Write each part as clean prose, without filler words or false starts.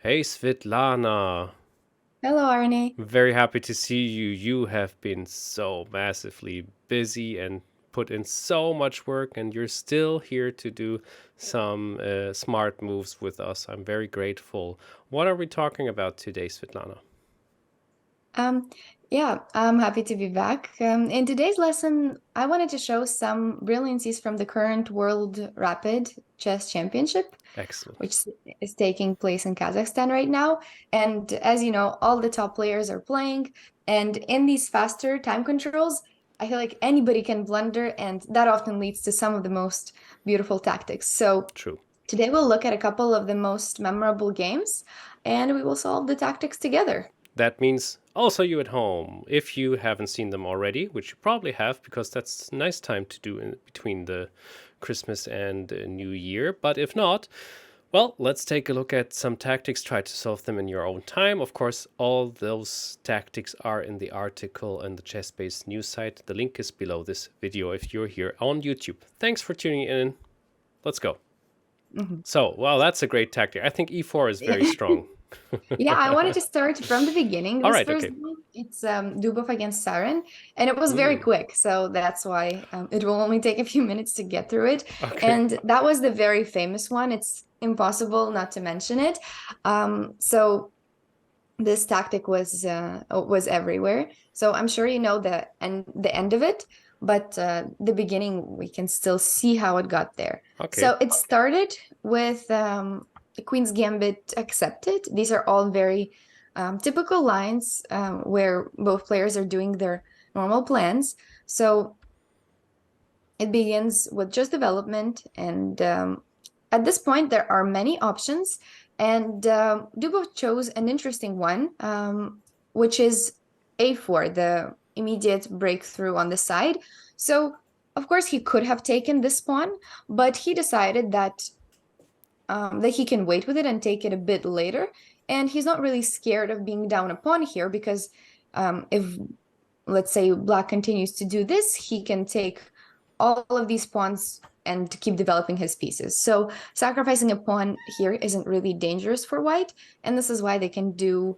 Hey Svitlana, Hello, Arne. very happy to see you. You have been so massively busy and put in so much work, and you're still here to do some smart moves with us. I'm very grateful. What are we talking about today, Svitlana? Um, yeah, I'm happy to be back. In today's lesson, I wanted to show some brilliancies from the current World Rapid Chess Championship, Excellent. which is taking place in Kazakhstan right now. And as you know, all the top players are playing. And in these faster time controls, I feel like anybody can blunder, and that often leads to some of the most beautiful tactics. So True. today we'll look at a couple of the most memorable games, and we will solve the tactics together. That means also you at home, if you haven't seen them already, which you probably have because that's a nice time to do in between the Christmas and New Year. But if not, well, let's take a look at some tactics, try to solve them in your own time. Of course, all those tactics are in the article on the ChessBase news site. The link is below this video if you're here on YouTube. Thanks for tuning in. Let's go. Mhm. So, wow, that's a great tactic. I think e4 is very strong. Yeah, I wanted to start from the beginning. All This right, first okay. game, it's Dubov against Sarin, and it was very Mm, quick, so that's why it will only take a few minutes to get through it. okay. And that was the very famous one. It's impossible not to mention it. So this tactic was everywhere. So I'm sure you know the end of it, but the beginning we can still see how it got there. Okay. So it started with the Queen's Gambit accepted. These are all very typical lines where both players are doing their normal plans. So it begins with just development, and at this point there are many options, and Dubov chose an interesting one, which is a4, the immediate breakthrough on the side. So of course he could have taken this pawn, but he decided that he can wait with it and take it a bit later, and he's not really scared of being down a pawn here because if, let's say, black continues to do this, he can take all of these pawns and keep developing his pieces. So sacrificing a pawn here isn't really dangerous for white, and this is why they can do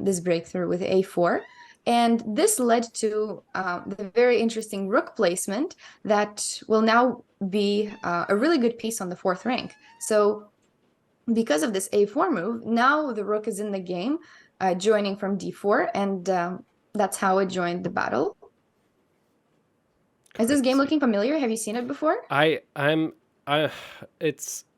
this breakthrough with a4. And this led to the very interesting rook placement that will now be a really good piece on the fourth rank. So because of this a4 move, now the rook is in the game, joining from d4, and that's how it joined the battle. Is this game Crazy. looking familiar? Have you seen it before? I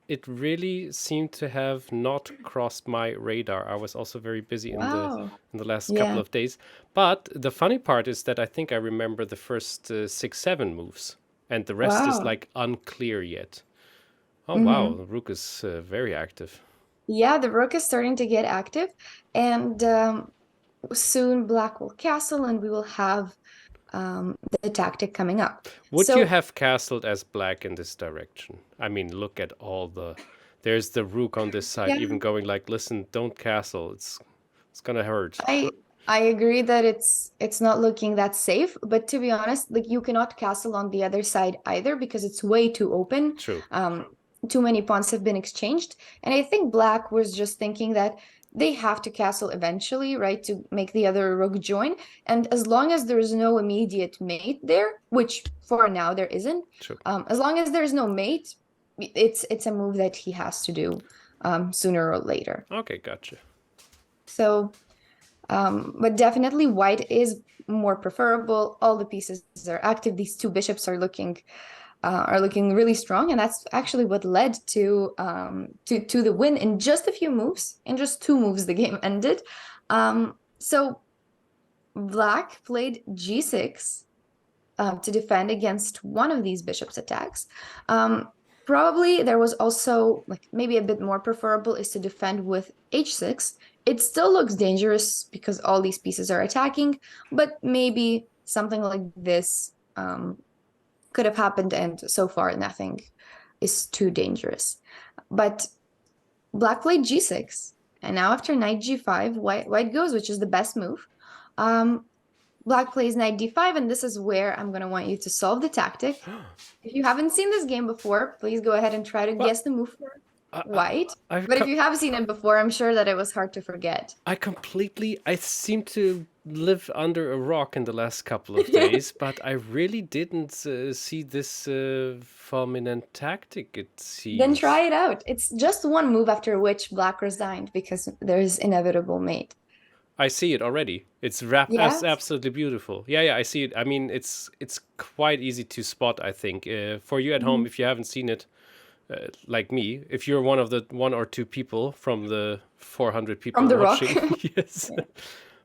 it really seemed to have not crossed my radar. I was also very busy Wow. in the last couple Yeah. of days. But the funny part is that I think I remember the first 6, 7 moves, and the rest is Wow. like unclear yet. Oh wow, Hmm. the rook is very active. Yeah, the rook is starting to get active, and soon black will castle, and we will have the tactic coming up. Would you So have castled as black in this direction? I mean, look at all the. There's the rook on this side, yeah, even going like, listen, don't castle. It's gonna hurt. I I agree that it's not looking that safe, but to be honest, like you cannot castle on the other side either because it's way too open. True. Too many pawns have been exchanged, and I think black was just thinking that they have to castle eventually, right, to make the other rook join. And as long as there's no immediate mate there, which for now there isn't, True. as long as there's no mate, it's a move that he has to do sooner or later. Okay, gotcha. So but definitely white is more preferable. All the pieces are active. These two bishops are looking really strong, and that's actually what led to the win in just a few moves. In just 2 moves, the game ended. So black played g6 to defend against one of these bishop's attacks. Probably there was also like maybe a bit more preferable is to defend with h6. It still looks dangerous because all these pieces are attacking, but maybe something like this could have happened, and so far nothing is too dangerous. But black played g6, and now after knight g5, white goes, which is the best move. Um, Black plays knight d5, and this is where I'm going to want you to solve the tactic. If you haven't seen this game before, please go ahead and try to Well, guess the move. I, I, white. I've But if co- you have seen it before, I'm sure that it was hard to forget. I seem to live under a rock in the last couple of days, but I really didn't see this fulminant tactic, it Then try seems. it out. It's just one move after which black resigned because there's inevitable mate. I see it already. Yeah. Absolutely beautiful. Yeah, yeah, I see it. I mean, it's quite easy to spot, I think. For you at home, Mhm. if you haven't seen it, like me, if you're one of the one or two people from the 400 From people the rock. watching, yes. Yeah.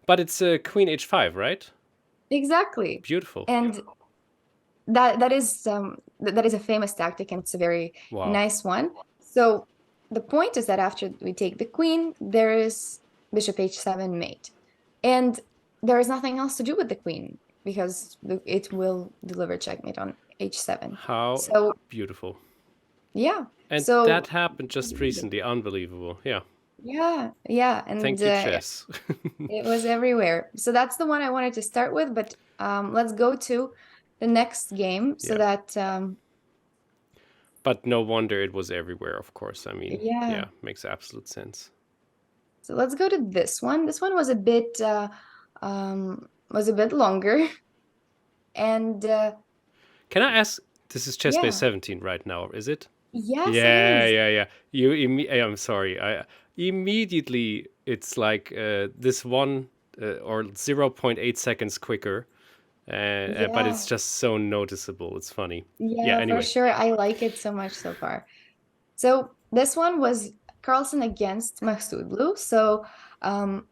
But it's Queen H5, right? Exactly. Beautiful. And that is a famous tactic and it's a very Wow. nice one. So the point is that after we take the queen, there is bishop h7 mate. And there is nothing else to do with the queen because it will deliver checkmate on h7. How So beautiful. yeah. And So that happened just recently. Unbelievable. Yeah. yeah, and Thank you, chess. it was everywhere. So that's the one I wanted to start with, but let's go to the next game so Yeah. that But no wonder it was everywhere, of course. I mean, yeah. yeah, makes absolute sense. So let's go to this one. This one was a bit longer. And Can I ask? This is ChessBase yeah. 17 right now, is it? Yes, it Yeah, is. yeah, yeah. I'm sorry. I immediately it's like this one or 0.8 seconds quicker, but Yeah. it's just so noticeable. It's funny. Yeah. Yeah, for Anyway, sure. I like it so much so far. So this one was Carlsen against Mahsoudlu. So um,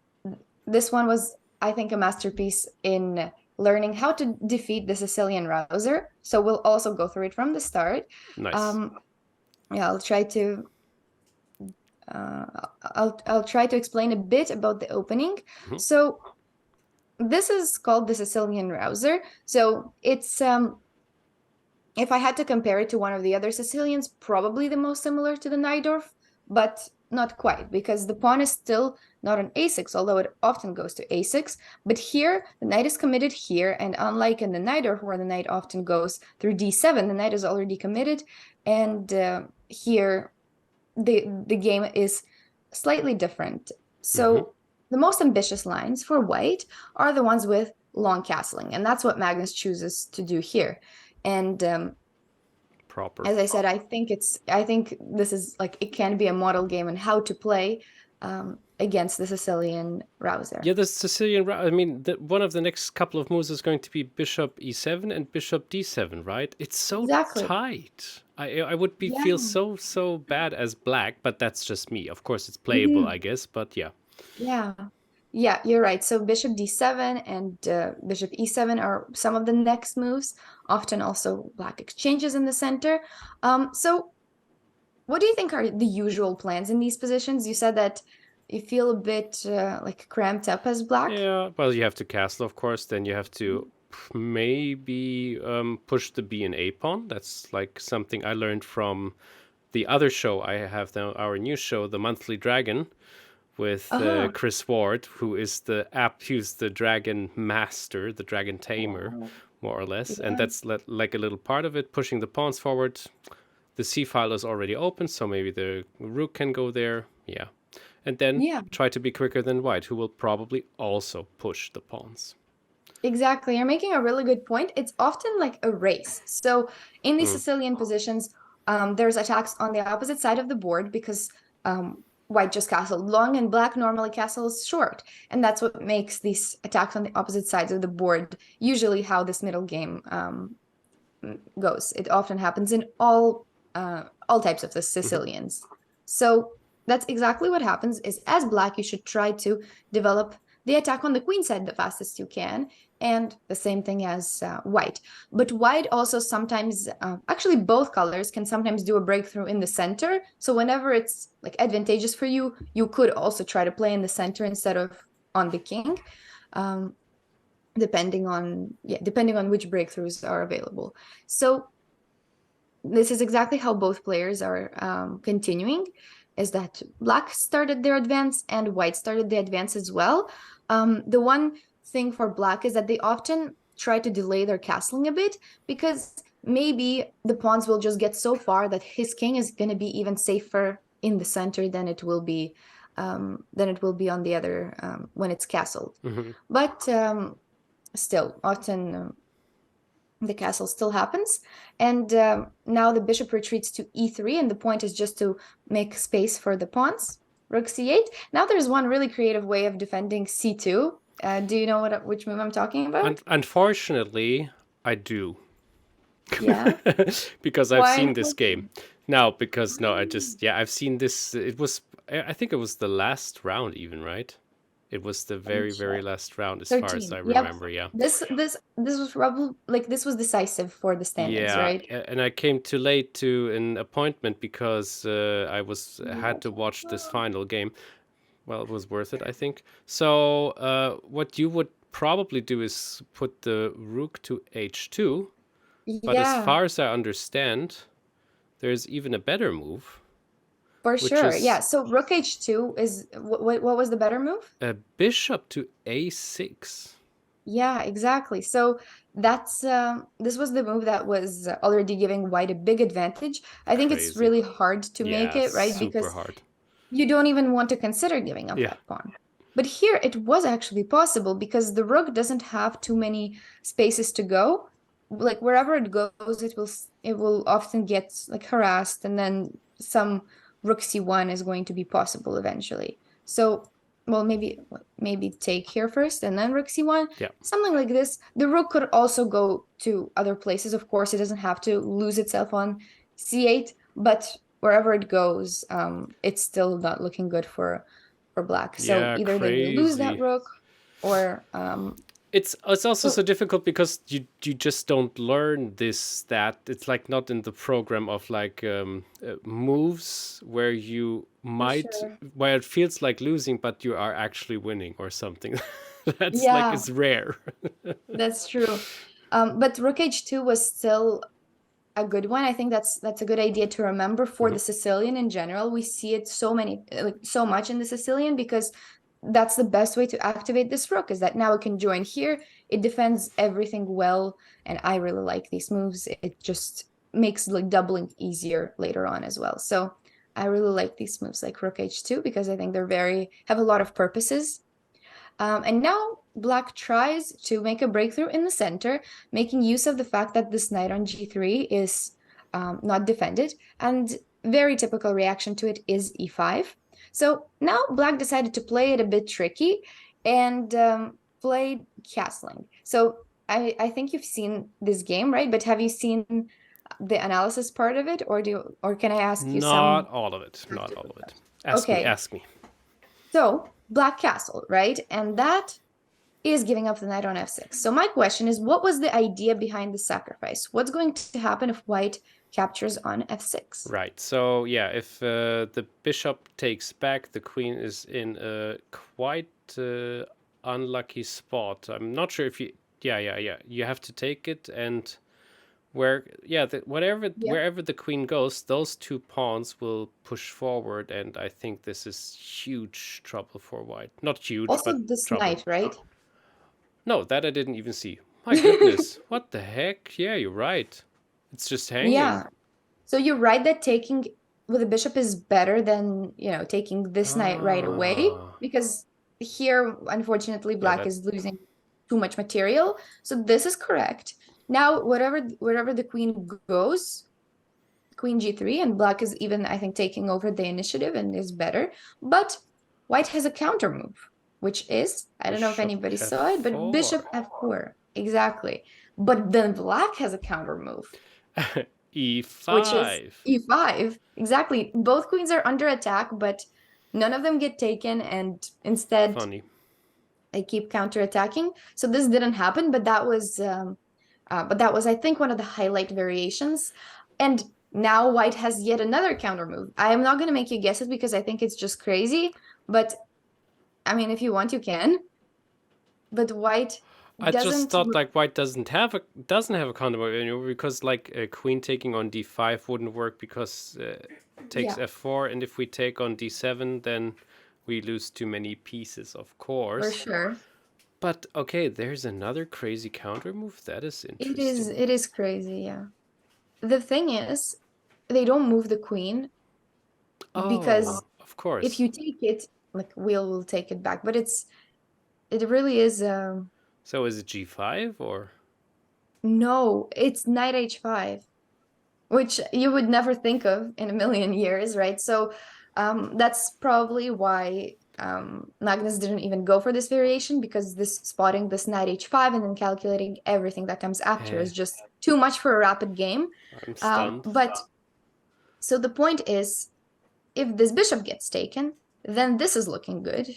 this one was, I think, a masterpiece in learning how to defeat the Sicilian rouser. So we'll also go through it from the start. nice. Um, yeah, uh, I'll try to explain a bit about the opening. Mhm. So this is called the Sicilian rouser. So it's if I had to compare it to one of the other Sicilians, probably the most similar to the Najdorf, but not quite, because the pawn is still not on a6, although it often goes to a6. But here, the knight is committed here, and unlike in the Najdorf, where the knight often goes through d7, the knight is already committed, and here the game is slightly different. Mhm. So the most ambitious lines for white are the ones with long castling, and that's what Magnus chooses to do here. And Proper. as I said, I think this is like it can be a model game on how to play against the Sicilian rouser. Yeah, the Sicilian. I mean, one of the next couple of moves is going to be Bishop E7 and Bishop D7, right? It's so Exactly. tight. I would be Yeah. feel so bad as black, but that's just me. Of course, it's playable, Mhm. I guess. But yeah, Yeah. Yeah, you're right. So bishop d7 and bishop e7 are some of the next moves, often also black exchanges in the center. So what do you think are the usual plans in these positions? You said that you feel a bit like cramped up as black. yeah. Well, you have to castle, of course. Then you have to maybe push the B and A pawn. That's like something I learned from the other show I have now, our new show, The Monthly Dragon, with Uh-huh. Chris Ward, who's the dragon master, the dragon tamer, Wow. more or less. And Yeah. that's like a little part of it, pushing the pawns forward. The C file is already open, so maybe the rook can go there. Yeah. And then Yeah, try to be quicker than white, who will probably also push the pawns. exactly. You're making a really good point. It's often like a race. So in these Mm. Sicilian positions, there's attacks on the opposite side of the board because white just castled long and black normally castles short. And that's what makes these attacks on the opposite sides of the board usually how this middle game goes. It often happens in all types of the Mhm. Sicilians. So that's exactly what happens is as black, you should try to develop the attack on the queen side the fastest you can, and the same thing as white. But white also sometimes, actually both colors can sometimes do a breakthrough in the center. So whenever it's like advantageous for you, you could also try to play in the center instead of on the king. Um, depending on which breakthroughs are available. So this is exactly how both players are continuing, is that black started their advance and white started the advance as well. The one thing for black is that they often try to delay their castling a bit because maybe the pawns will just get so far that his king is going to be even safer in the center than it will be on the other when it's castled. But still, often the castle still happens. And now the bishop retreats to e3, and the point is just to make space for the pawns. Rook c8. Now there's one really creative way of defending c2. Do you know which move I'm talking about? Unfortunately, I do. Yeah. Because I've Why? seen this game. No, because no, I've seen this. I think it was the last round even, right? It was the very, very last round as far as I 13. remember, yeah. This was probably this was decisive for the standings, right? And I came too late to an appointment because I had to watch this final game. Well, it was worth it, I think. So what you would probably do is put the rook to h2. But as far as I understand, there's even a better move. For sure, yeah. So rook h2 is what was the better move? A bishop to a6. Yeah, exactly. So that's this was the move that was already giving white a big advantage. I think it's really hard to make it, right? Super hard. You don't even want to consider giving up that pawn. But here it was actually possible because the rook doesn't have too many spaces to go. Like wherever it goes, it will often get like harassed, and then some rook c1 is going to be possible eventually. So, well, maybe take here first and then rook c1. Something like this. The rook could also go to other places. Of course, it doesn't have to lose itself on c8, but wherever it goes, it's still not looking good for black. So either they lose that rook or it's also so difficult because you just don't learn that it's like not in the program of like moves where you might where it feels like losing but you are actually winning or something. That's like it's rare. That's true. But rook h2 was still a good one. I think that's a good idea to remember for the Sicilian in general. We see it so much in the Sicilian because that's the best way to activate this rook, is that now it can join here. It defends everything well, and I really like these moves. It just makes like doubling easier later on as well. So I really like these moves like rook h2 because I think they're have a lot of purposes. And now black tries to make a breakthrough in the center, making use of the fact that this knight on g3 is not defended, and very typical reaction to it is e5. So now black decided to play it a bit tricky and played castling. So I think you've seen this game, right? But have you seen the analysis part of it, or can I ask you some? Not all of it. Ask me. So black castle, right? And that is giving up the knight on f6. So my question is, what was the idea behind the sacrifice? What's going to happen if white captures on f6? Right. So yeah, if the bishop takes back, the queen is in a quite unlucky spot. I'm not sure if you. Yeah. You have to take it, and wherever the queen goes, those two pawns will push forward, and I think this is huge trouble for white. Not huge, also but this trouble. knight, right? No, that I didn't even see. My goodness, what the heck? Yeah, you're right. It's just hanging. Yeah. So you're right that taking with a bishop is better than, taking this knight right away, because here, unfortunately, black is losing too much material. So this is correct. Now, wherever the queen goes, queen g3, and black is even, I think, taking over the initiative and is better. But white has a counter move, which is, I don't know if anybody saw it, but bishop f4. Exactly. But then black has a counter move. e5. Which is e5. Exactly. Both queens are under attack, but none of them get taken, and instead they keep counterattacking. So this didn't happen, but that was I think one of the highlight variations. And now white has yet another counter move. I am not going to make you guess it because I think it's just crazy, but I mean, if you want, you can. But white I just thought like white doesn't have a counter move anymore, because like a queen taking on d5 wouldn't work because it takes f4, and if we take on d7, then we lose too many pieces, of course. For sure. But okay, there's another crazy counter move. That is interesting. It is crazy, yeah. The thing is, they don't move the queen. because Oh, of if course. you take it, like we'll take it back. But it really is So is it g5 or? no, it's knight h5, which you would never think of in a million years, right? So that's probably why Magnus didn't even go for this variation, because this spotting this knight h5 and then calculating everything that comes after Eh, is just too much for a rapid game. I'm stunned. But so the point is, if this bishop gets taken, then this is looking good.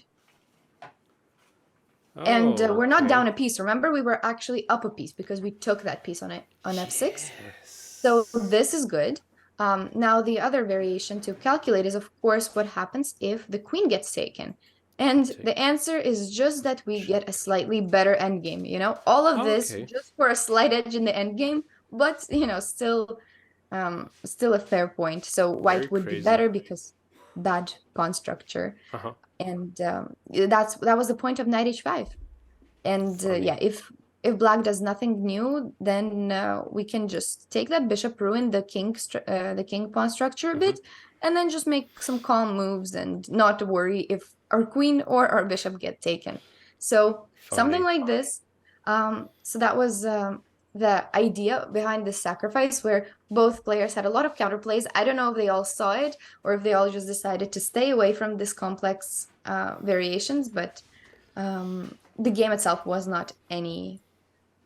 And Oh, we're not okay. down a piece. Remember, we were actually up a piece because we took that piece on it on f6. So Yes. this is good. Now the other variation to calculate is, of course, what happens if the queen gets taken. And the answer is just that we get a slightly better endgame. All of this Okay. just for a slight edge in the endgame, but still a fair point. So Very white would be crazy. better because bad pawn structure. Uh-huh. And that was the point of knight h5. And Funny. yeah, if black does nothing new, then we can just take that bishop, ruin the king pawn structure a bit, and then just make some calm moves and not worry if our queen or our bishop get taken. So something Funny. like this. So that was the idea behind this sacrifice, where both players had a lot of counterplays. I don't know if they all saw it or if they all just decided to stay away from this complex variations, but the game itself was not any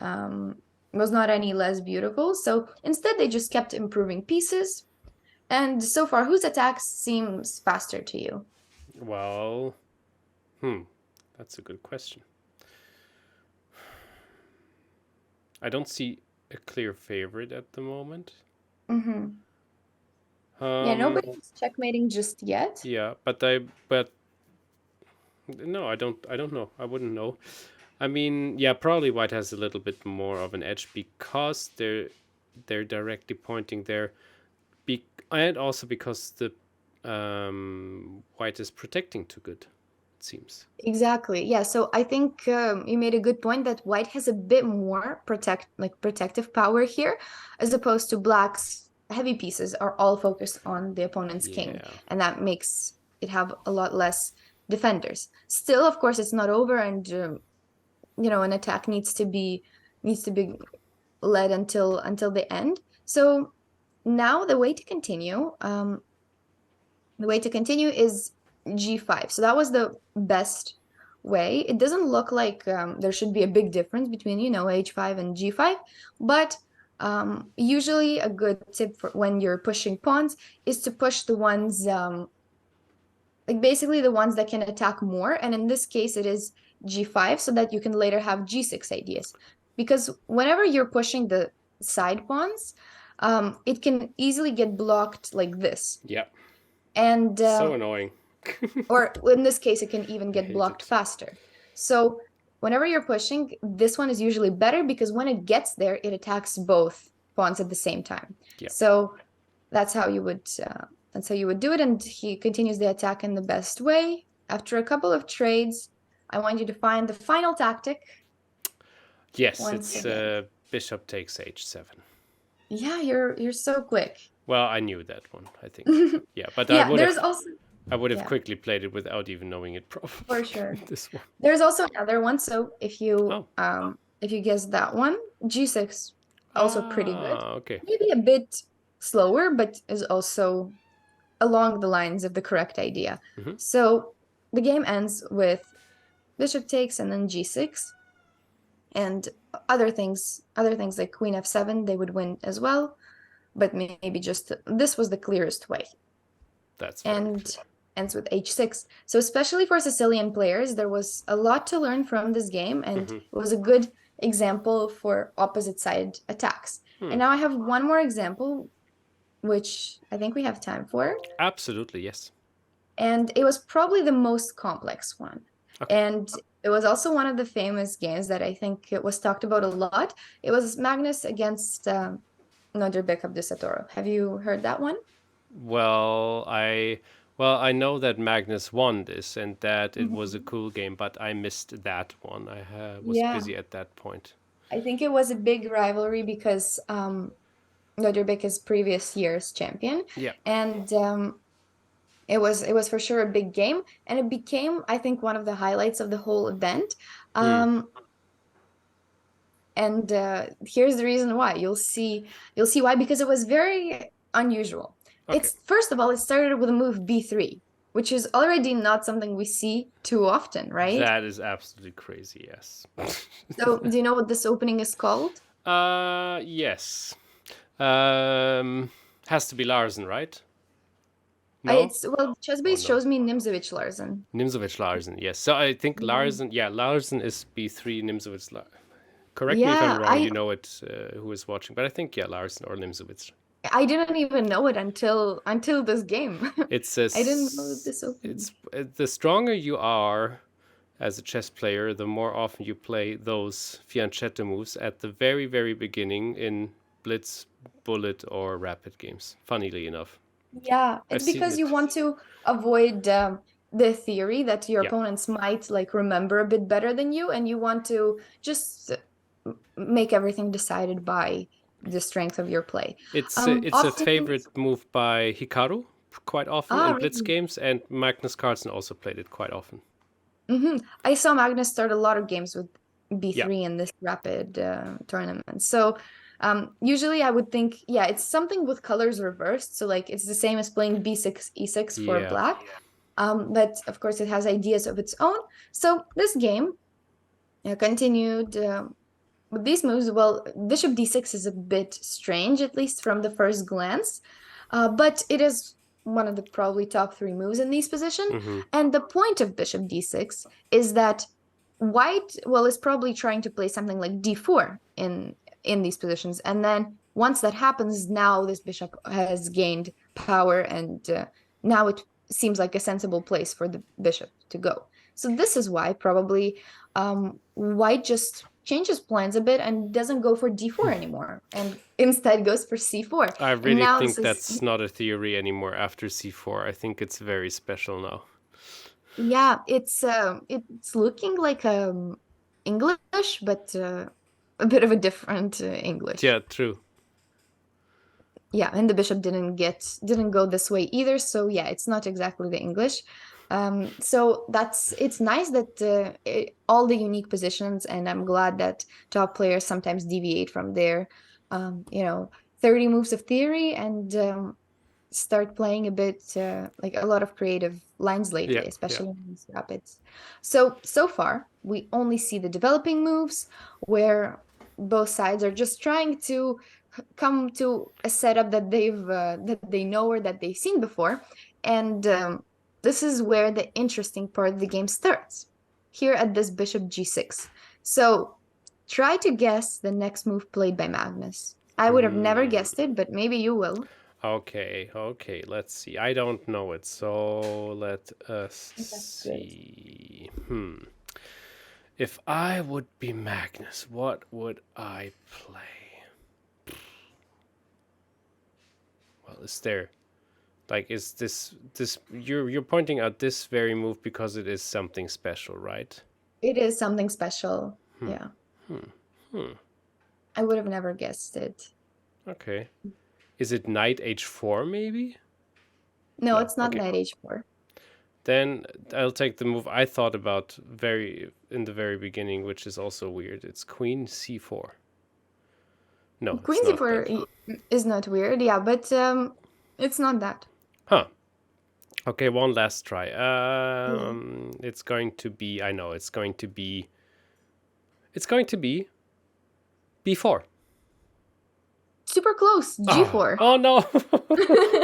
less beautiful. So instead, they just kept improving pieces. And so far, whose attack seems faster to you? Well, that's a good question. I don't see a clear favorite at the moment. Mm-hmm. Yeah, Um, nobody's checkmating just yet. yeah, but no, I don't know. I wouldn't know. I mean, yeah, probably white has a little bit more of an edge because they're directly pointing there, and also because the white is protecting too good, it seems. Exactly. Yeah. So I think you made a good point that white has a bit more protective power here, as opposed to black's heavy pieces are all focused on the opponent's king, Yeah. and that makes it have a lot less defenders. Still, of course, it's not over, and an attack needs to be led until the end. So now the way to continue is g5. So that was the best way. It doesn't look like there should be a big difference between h5 and g5, but usually a good tip for when you're pushing pawns is to push the ones like basically the ones that can attack more, and in this case it is g5, so that you can later have g6 ideas, because whenever you're pushing the side pawns, it can easily get blocked like this. Yeah. And So annoying. or in this case, it can even I get hate blocked it. faster. So whenever you're pushing, this one is usually better because when it gets there, it attacks both pawns at the same time. Yeah. So that's how you would do it. And he continues the attack in the best way. After a couple of trades, I want you to find the final tactic. Yes, Once it's again. bishop takes h7. Yeah, you're so quick. Well, I knew that one, I think. Yeah, but Yeah, there's also I would have yeah, quickly played it without even knowing it probably. for sure. This one. There's also another one. So if you Oh. guess that one, g6, also pretty good. Okay. Maybe a bit slower, but is also along the lines of the correct idea. So the game ends with bishop takes and then g6, and other things like queen f7, they would win as well, but maybe just this was the clearest way. That's very And clear. ends with h6. So especially for Sicilian players, there was a lot to learn from this game, and it was a good example for opposite side attacks. And now I have one more example, which I think we have time for. Absolutely, yes. And it was probably the most complex one. Okay. And it was also one of the famous games that I think it was talked about a lot. It was Magnus against Nodirbek Abdusattorov. Have you heard that one? Well, I know that Magnus won this and that it was a cool game, but I missed that one. I was Yeah. busy at that point. I think it was a big rivalry because Nodirbek is previous year's champion. Yeah. And It was for sure a big game, and it became, I think, one of the highlights of the whole event. Hmm. And here's the reason why. You'll see why, because it was very unusual. Okay. It's first of all, it started with a move b3, which is already not something we see too often, right? That is absolutely crazy, yes. So do you know what this opening is called? Yes. Has to be Larsen, right? No? It's, well, Oh ChessBase no. shows me Nimzowitsch Larsen. Nimzowitsch Larsen, yes. So I think Mm. Larsen is B3, Nimzowitsch Larsen. Correct me if I'm Yeah, wrong, you know it, who is watching, but I think, yeah, Larsen or Nimzowitsch. I didn't even know it until this game. It's I didn't know this opening. it's the stronger you are as a chess player, the more often you play those fianchetto moves at the very, very beginning in Blitz, Bullet, or Rapid games. Funnily enough, Yeah, I've it's seen because you it. want to avoid the theory that your Yeah, opponents might like remember a bit better than you, and you want to just make everything decided by the strength of your play. it's a Often, favorite move by Hikaru quite often in Blitz really. games, and Magnus Carlsen also played it quite often. I saw Magnus start a lot of games with Yeah, B3 in this rapid tournament. So usually I would think, yeah, it's something with colors reversed. So like it's the same as playing B6, E6 for yeah, black. But of course it has ideas of its own. So this game continued with these moves. Well, bishop d6 is a bit strange, at least from the first glance, but it is one of the probably top three moves in these positions. hmm, And the point of bishop d6 is that white, well, is probably trying to play something like d4 in these positions, and then once that happens, now this bishop has gained power, and now it seems like a sensible place for the bishop to go. So this is why probably white just changes plans a bit and doesn't go for d4 anymore, and instead goes for c4. I And really now this think is, that's not a theory anymore after C4. I think it's very special now. yeah, it's looking like English, but a bit of a different English. Yeah, true. Yeah, and the bishop didn't go this way either, so yeah, it's not exactly the English. So it's nice that all the unique positions, and I'm glad that top players sometimes deviate from their 30 moves of theory, and start playing a bit like a lot of creative lines Yeah, lately, yeah. especially in these rapids. So far, we only see the developing moves where both sides are just trying to come to a setup that they know or that they've seen before, and this is where the interesting part of the game starts. Here at this bishop g6. So try to guess the next move played by Magnus. I would have never Hmm. guessed it, but maybe you will. Okay, okay, let's see. I don't know it, so let us That's good. see. If I would be Magnus, what would I play? Well, is this you're pointing out this very move because it is something special, right? It is something special. Hmm. Yeah. Hmm. Hmm. I would have never guessed it. Okay. Is it knight h4 maybe? No, No. it's not Okay. knight h4. Then I'll take the move I thought about very in the very beginning, which is also weird. It's queen c4. No, it's Queen not that. c4 is not weird, yeah, but it's not that. Huh. Okay, one last try. Yeah. It's going to be. I know it's going to be. It's going to be b4. Super close, Oh, g4. oh no!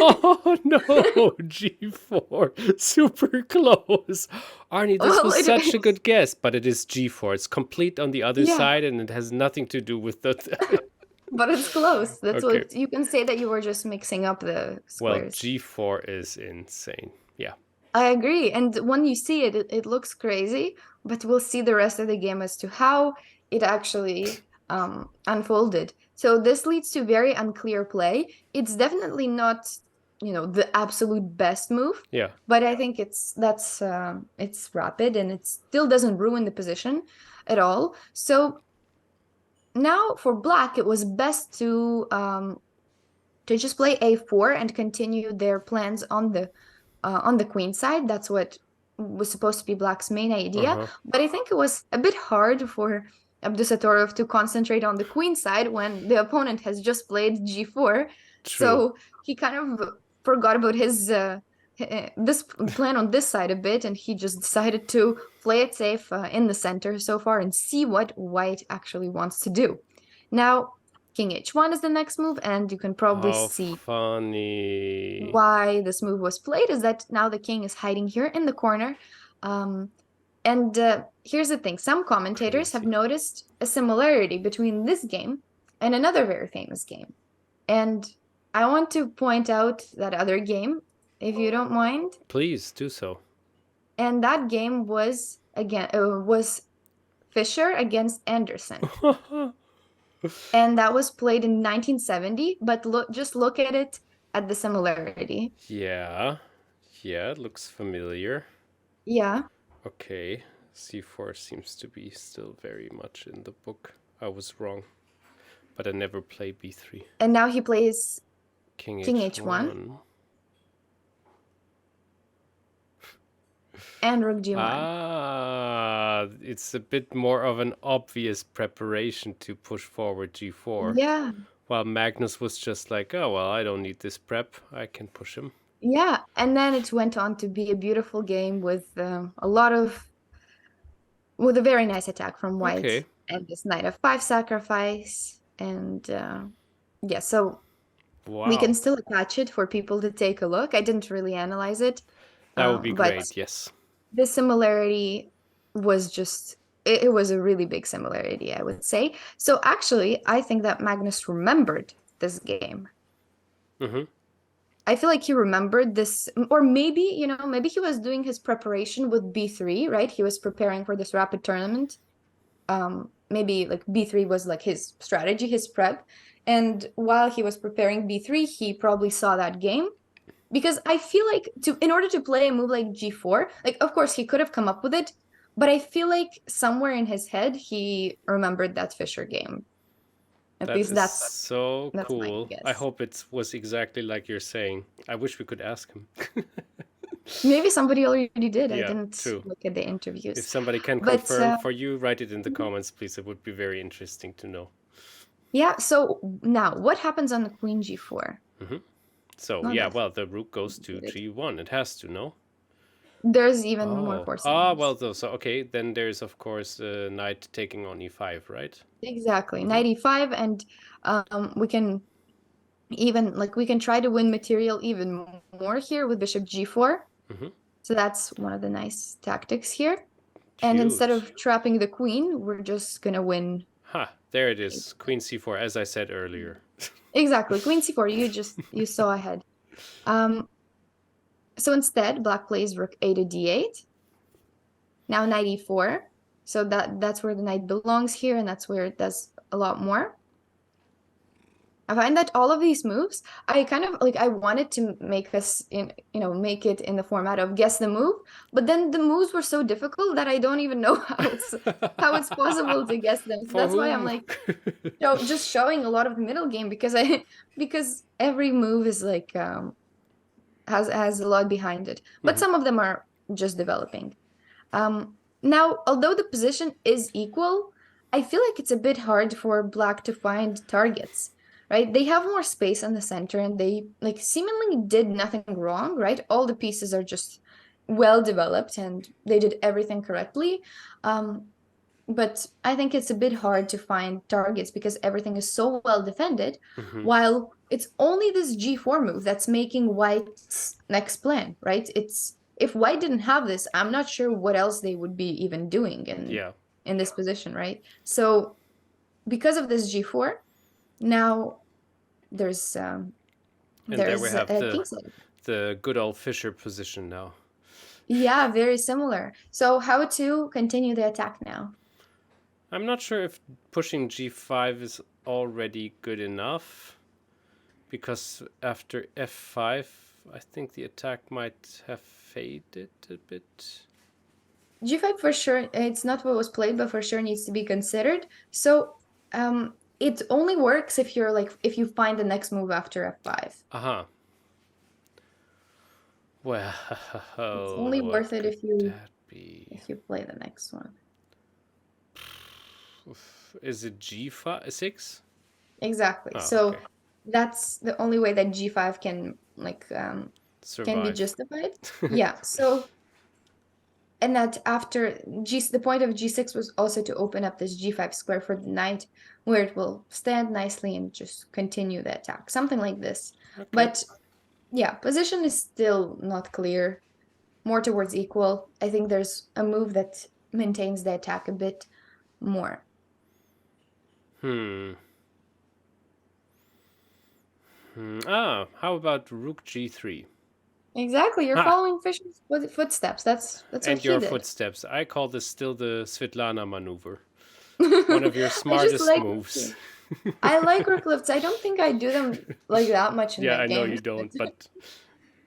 Oh no! G4, super close. Arnie, this Well, was such a good guess, but it is G4. It's complete on the other yeah, side, and it has nothing to do with the. but it's close. That's Okay, what you can say, that you were just mixing up the well, squares. G4 is insane. Yeah, I agree. And when you see it, it looks crazy, but we'll see the rest of the game as to how it actually unfolded. So this leads to very unclear play. It's definitely not, the absolute best move, yeah. but I think it's rapid, and it still doesn't ruin the position at all. So now for black, it was best to just play a4 and continue their plans on the on the queen side. That's what was supposed to be Black's main idea. Uh-huh. But I think it was a bit hard for Abdusattorov to concentrate on the queen side when the opponent has just played g4. True. So he kind of forgot about his this plan on this side a bit, and he just decided to play it safe in the center so far and see what white actually wants to do. Now, king h1 is the next move, and you can probably How see funny. why this move was played is that now the king is hiding here in the corner. And here's the thing. Some commentators have noticed a similarity between this game and another very famous game. And I want to point out that other game, if you don't mind. Please do so. And that game was Fischer against Andersson. And that was played in 1970, but just look at it at the similarity. Yeah, it looks familiar. Yeah. Okay, c4 seems to be still very much in the book. I was wrong, but I never play b3. And now he plays King h1. And rook g1. Ah, it's a bit more of an obvious preparation to push forward g4. Yeah. While Magnus was just like, oh, well, I don't need this prep. I can push him. Yeah, and then it went on to be a beautiful game with a very nice attack from white. Okay. And this knight f5 sacrifice. And yeah, so wow. We can still attach it for people to take a look. I didn't really analyze it. That would be great, yes. The similarity was just, it was a really big similarity, I would say. So actually, I think that Magnus remembered this game. Mm-hmm. I feel like he remembered this, or maybe, maybe he was doing his preparation with b3, right? He was preparing for this rapid tournament. Maybe like b3 was like his strategy, his prep. And while he was preparing b3, he probably saw that game. Because I feel like in order to play a move like g4, like, of course, he could have come up with it, but I feel like somewhere in his head, he remembered that Fischer game. At least that's so cool. my guess. I hope it was exactly like you're saying. I wish we could ask him. Maybe somebody already did. Yeah, I didn't look at the interviews. If somebody can confirm for you, write it in the comments, please. It would be very interesting to know. Yeah, so now, what happens on the queen g4? Mm-hmm. So, yeah, well, the rook goes to g1. It has to, no? There's even more forcing. Well, so, okay, then there's, of course, knight taking on e5, right? Exactly, knight e5, and we can even, we can try to win material even more here with bishop g4. Mm-hmm. So that's one of the nice tactics here. And instead of trapping the queen, we're just going to win. There it is, queen c4, as I said earlier. Exactly, queen c4, you saw ahead. So instead, Black plays rook a to d8. Now knight e4. So that's where the knight belongs here, and that's where it does a lot more. I find that all of these moves, I kind of I wanted to make us make it in the format of guess the move, but then the moves were so difficult that I don't even know how it's possible to guess them. So that's why I'm like, just showing a lot of the middle game because every move is has a lot behind it, but some of them are just developing. Now, although the position is equal, I feel like it's a bit hard for Black to find targets. Right? They have more space in the center, and they seemingly did nothing wrong, right? All the pieces are just well developed, and they did everything correctly. But I think it's a bit hard to find targets because everything is so well defended, while it's only this g4 move that's making White's next plan, right? If White didn't have this, I'm not sure what else they would be even doing in this position, right? So because of this g4, now there's and there we have the good old Fischer position now. Yeah, very similar. So how to continue the attack now? I'm not sure if pushing g5 is already good enough, because after f5, I think the attack might have faded a bit. g5 for sure, it's not what was played, but for sure needs to be considered. So it only works if you're if you find the next move after f5. Well, It's only what worth it could if you that be? play the next one. Is it G6? Exactly. Oh, So okay. that's the only way that G5 can can be Survive. justified. Yeah. So and that after the point of G6 was also to open up this G5 square for the knight, where it will stand nicely and just continue the attack, something like this. Okay. But yeah, position is still not clear. More towards equal. I think there's a move that maintains the attack a bit more. Hmm. Ah, how about Rook G3? Exactly, you're Ha! following Fischer's footsteps. That's what And he your did. footsteps. I call this still the Svitlana maneuver. One of your I just smartest like moves. I like rook lifts. I don't think I do them like that much in Yeah, my I know you games. don't,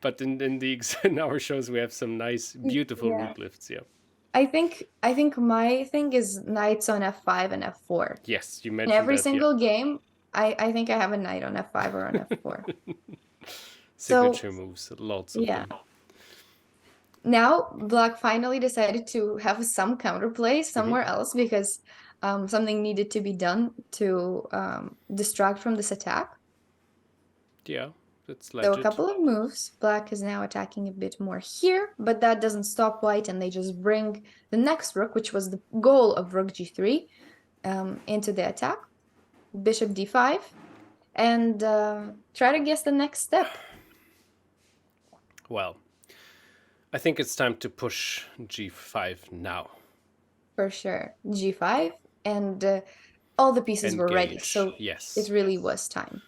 but in the in our shows we have some nice, beautiful Yeah. rook lifts. Yeah. I think my thing is knights on f5 and f4. Yes, you In mentioned every that. Yeah. single game, I think I have a knight on f5 or on f4. So, Signature moves, lots of yeah. them. Now Black finally decided to have some counterplay somewhere else because something needed to be done to distract from this attack. Yeah, that's So a legit. couple of moves. Black is now attacking a bit more here, but that doesn't stop White, and they just bring the next rook, which was the goal of rook g3, into the attack. Bishop d5, and try to guess the next step. Well, I think it's time to push G5 now. For sure. G5, and all the pieces were ready, Engage. so Yes. it really was time.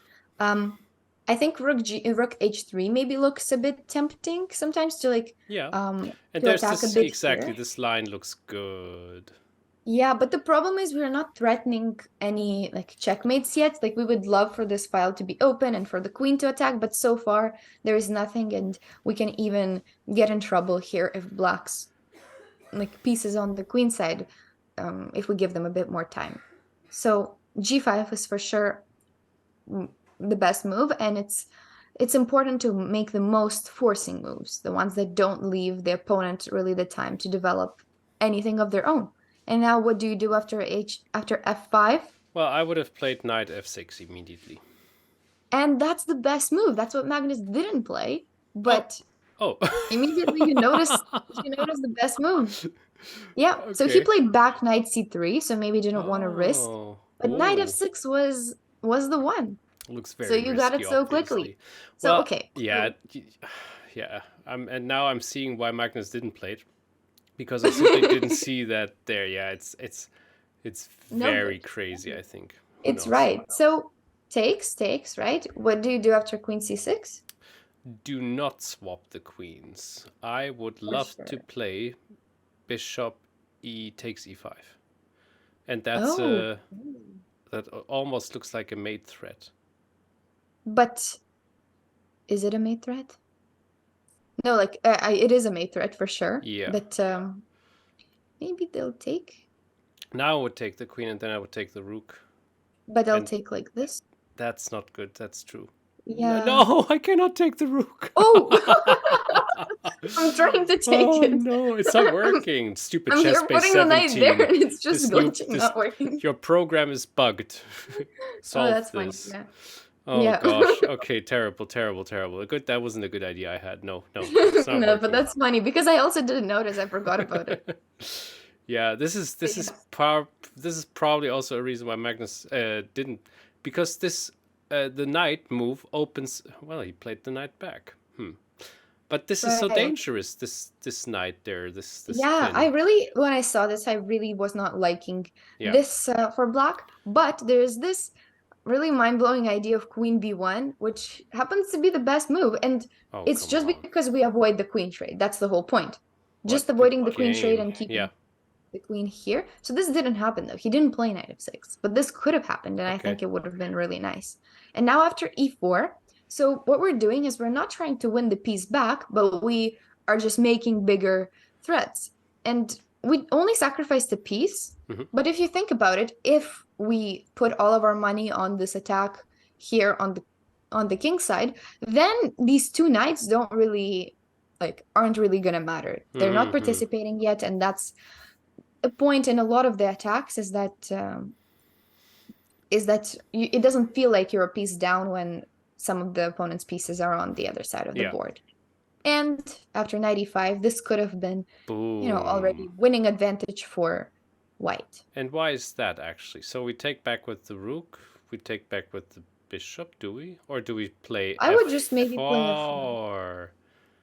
I think rook h3 maybe looks a bit tempting sometimes to Yeah. And to there's attack a this, bit exactly, here. this line looks good. Yeah, but the problem is we're not threatening any checkmates yet. Like we would love for this file to be open and for the queen to attack, but so far there is nothing, and we can even get in trouble here if black's pieces on the queen side, if we give them a bit more time. So g5 is for sure the best move, and it's important to make the most forcing moves, the ones that don't leave the opponent really the time to develop anything of their own. And now what do you do after f5? Well, I would have played knight f6 immediately. And that's the best move. That's what Magnus didn't play, but Oh. immediately you notice the best move. Yeah. Okay. So he played back knight c3, so maybe didn't want to risk. Oh. But knight Ooh. f6 was the one. Looks very So you got risky, it so obviously. quickly. So Well, okay. yeah, yeah. And now I'm seeing why Magnus didn't play it, because I simply didn't see that there. Yeah, it's No very good. crazy, I think. Who It's knows? right. So takes, right? What do you do after queen c6? Do not swap the queens. I would love to sure. play bishop e takes e5, and that's Oh, that almost looks like a mate threat. but is it a mate threat? No, it is a mate threat for sure. Yeah. But maybe they'll take. Now I would take the queen, and then I would take the rook. But they'll And take like this. that's not good. That's true. Yeah. No, I cannot take the rook. Oh! I'm trying to take Oh it. no, it's not working. Stupid I'm here ChessBase putting the knight 17. there, and it's just This glitching, not working. Your program is bugged. Solve that's this. funny. Yeah. Oh Yeah. gosh. Okay, terrible. Good. That wasn't a good idea I had. No, it's not No, working. but that's funny because I also didn't notice. I forgot about it. Yeah, this is probably also a reason why Magnus didn't, because this the knight move opens. Well, he played the knight back. But this is so Right. dangerous. This knight there. This Yeah, pin. when I saw this, I really was not liking Yeah. this for black. But there's this really mind-blowing idea of queen b1, which happens to be the best move. And Oh, it's come just on. because we avoid the queen trade. That's the whole point. Just What avoiding the the queen trade game. and keeping Yeah. the queen here. So this didn't happen, though. He didn't play knight f6, but this could have happened, and I think it would have been really nice. And now after e4, so what we're doing is we're not trying to win the piece back, but we are just making bigger threats. And we only sacrificed a piece, but if you think about it, if we put all of our money on this attack here on the king side, then these two knights don't really like aren't really gonna matter. They're not participating yet, and that's a point in a lot of the attacks is that it doesn't feel like you're a piece down when some of the opponent's pieces are on the other side of the board. And after knight e5, this could have been, already winning advantage for white. And why is that actually? So we take back with the rook, we take back with the bishop, do we? Or do we play I would just maybe play f4?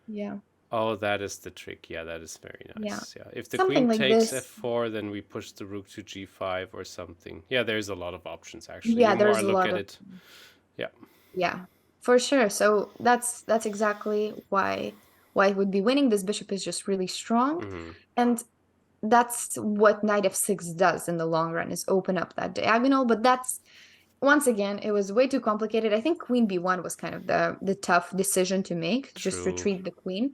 Yeah. Oh, that is the trick. Yeah, that is very nice. Yeah. If the Something queen like takes this. f4, then we push the rook to g5 or something. Yeah, there's a lot of options actually. Yeah, The more there's I a look lot at of it. Yeah. Yeah, for sure. So that's exactly why white would be winning. This bishop is just really strong. And that's what knight f6 does in the long run, is open up that diagonal. But that's, once again, it was way too complicated. I think queen b1 was kind of the tough decision to make, just retreat the queen.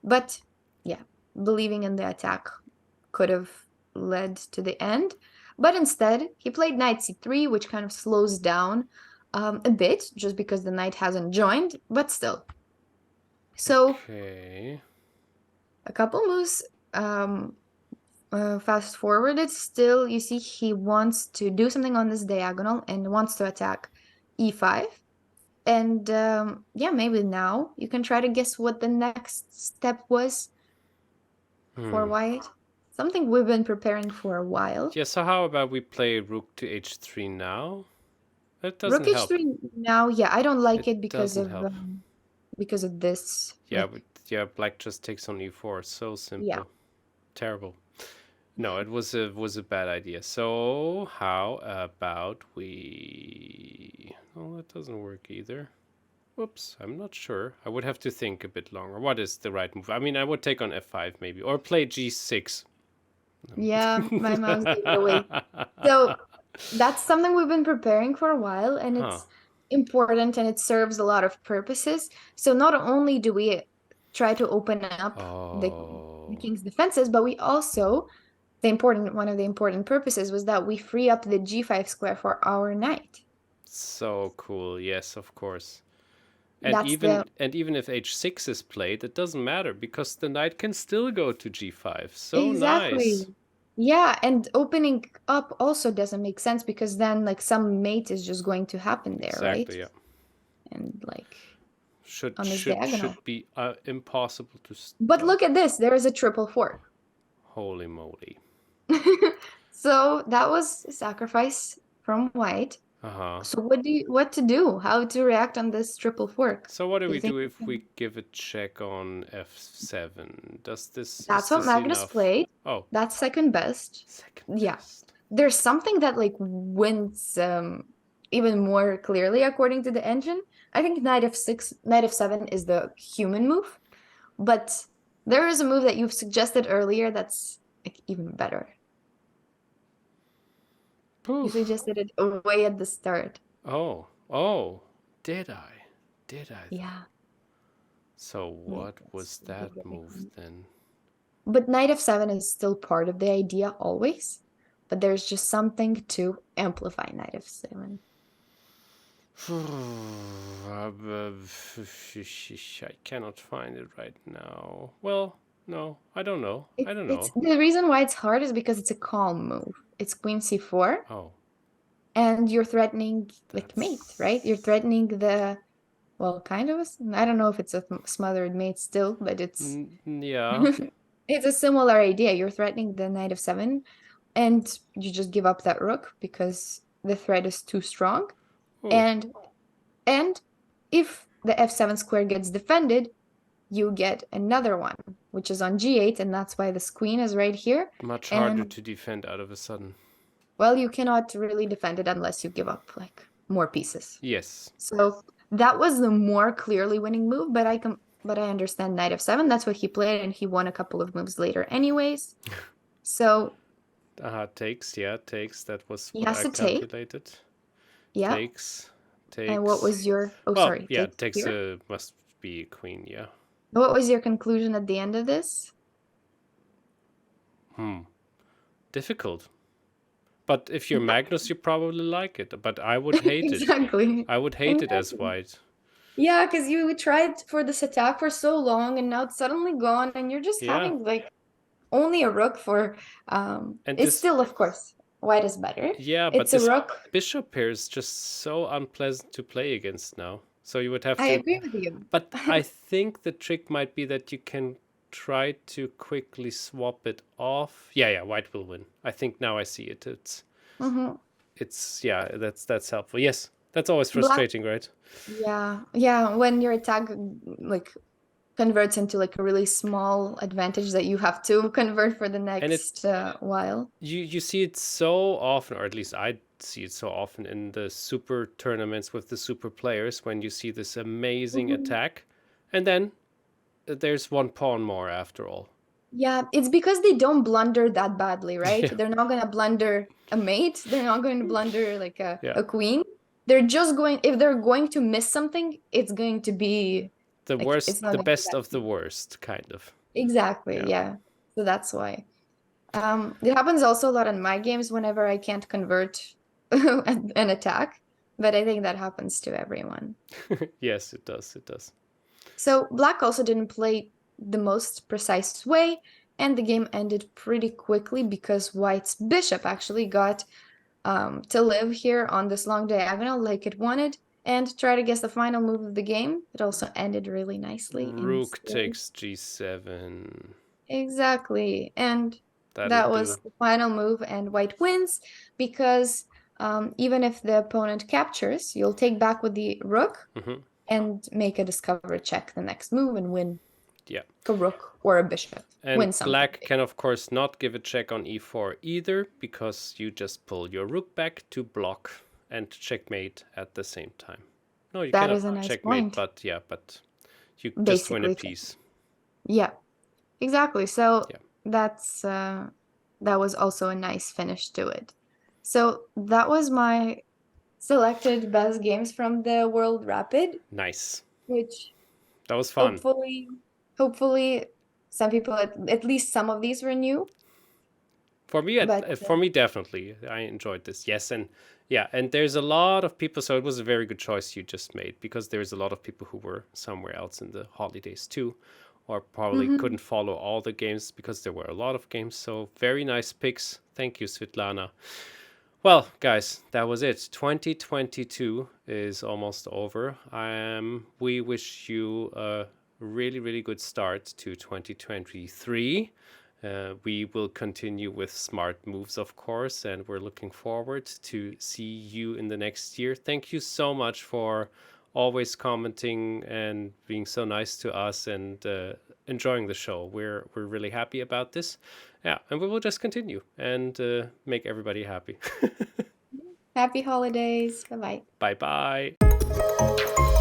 But yeah, believing in the attack could have led to the end. But instead, he played knight c3, which kind of slows down a bit, just because the knight hasn't joined, but still. So, a couple moves fast forwarded, still, you see he wants to do something on this diagonal and wants to attack e5. And yeah, maybe now you can try to guess what the next step was for white. Something we've been preparing for a while. Yeah, so how about we play rook to h3 now? That doesn't Rook help. h3 now, yeah, I don't like it because doesn't help. Because of this. Yeah, like, but yeah, black just takes on e4. So simple. Yeah. Terrible. No, it was a bad idea. So how about we? Oh, that doesn't work either. Whoops, I'm not sure. I would have to think a bit longer. What is the right move? I mean, I would take on f5 maybe, or play g6. Yeah, my mouse gave it away. So that's something we've been preparing for a while, and it's important and it serves a lot of purposes. So not only do we try to open up the king's defenses, but we also, one of the important purposes was that we free up the g5 square for our knight. So cool. Yes, of course. And even if h6 is played, it doesn't matter because the knight can still go to g5. So nice. Yeah, and opening up also doesn't make sense because then like some mate is just going to happen there, right? Exactly, yeah. And like should be impossible to stop. But look at this, there is a triple fork. Holy moly. So that was a sacrifice from white. So what to do? How to react on this triple fork? So what do we do if we give a check on f7? That's what Magnus played. Oh. That's second best. Yeah. There's something that like wins even more clearly according to the engine. I think knight f7 is the human move, but there is a move that you've suggested earlier that's like even better. You suggested it way at the start. Oh, did I? Yeah. So what was that move then? But knight f7 is still part of the idea always, but there's just something to amplify knight f7. I cannot find it right now. Well, no, I don't know. The reason why it's hard is because it's a calm move. It's queen c4. Oh. And you're threatening like mate, right? You're threatening the, well, kind of, I don't know if it's a smothered mate still, but it's... Yeah. It's a similar idea. You're threatening the knight of 7, and you just give up that rook because the threat is too strong. And if the f7 square gets defended, you get another one, which is on g8, and that's why this queen is right here. Much harder to defend out of a sudden. Well, you cannot really defend it unless you give up like more pieces. Yes. So that was the more clearly winning move, but I understand knight f7. That's what he played, and he won a couple of moves later anyways. So takes. That was what I calculated. Yeah. Takes. And what was your... sorry. Yeah, takes must be a queen, yeah. What was your conclusion at the end of this? Difficult. But if you're Magnus, you probably like it. But I would hate it. Exactly. I would hate it as white. Yeah, because you tried for this attack for so long and now it's suddenly gone and you're just Yeah. having like only a rook for And it's this, still of course white is better. yeah, but It's a this rook. bishop pair is just so unpleasant to play against now. So you would have I to, agree with you. but I think the trick might be that you can try to quickly swap it off. Yeah, yeah, white will win. I think now I see it. Hmm. Yeah, that's helpful. Yes, that's always Black, frustrating, right? yeah, yeah. When your attack like converts into like a really small advantage that you have to convert for the And it next while. you see it so often, or at least I see it so often in the super tournaments with the super players when you see this amazing Mhm. attack, and then there's one pawn more after all. Yeah, it's because they don't blunder that badly, right? Yeah, They're not gonna blunder a mate. They're not going to blunder like yeah. a queen. They're just going, if they're going to miss something, it's going to be The like it's worst, not the going to be best that of the deep. worst, kind of. Exactly, Yeah. yeah. So that's why. It happens also a lot in my games whenever I can't convert an attack, but I think that happens to everyone. Yes, it does. It does. So black also didn't play the most precise way, and the game ended pretty quickly because white's bishop actually got to live here on this long diagonal like it wanted and try to guess the final move of the game. It also ended really nicely Rook instead. takes g7. Exactly. And That'll that was do. the final move, and white wins because even if the opponent captures, you'll take back with the rook Hmm. and make a discover check the next move and win Yeah. a rook or a bishop. And Win something black big. can, of course, not give a check on e4 either, because you just pull your rook back to block and checkmate at the same time. No, you That cannot is a nice checkmate, point. but yeah, but you just win a Basically, piece. yeah, exactly. So Yeah. that's that was also a nice finish to it. So that was my selected best games from the World Rapid, Nice. which That was fun. hopefully some people at least some of these were new, but For me, definitely, I enjoyed this. Yes, and yeah, and there's a lot of people. So it was a very good choice you just made, because there's a lot of people who were somewhere else in the holidays too, or probably mhm. couldn't follow all the games because there were a lot of games. So very nice picks. Thank you, Svitlana. Well, guys, that was it. 2022 is almost over. We wish you a really, really good start to 2023. We will continue with smart moves, of course, and we're looking forward to see you in the next year. Thank you so much for always commenting and being so nice to us and enjoying the show. We're really happy about this. Yeah, and we will just continue and make everybody happy. Happy holidays. Bye-bye. Bye bye.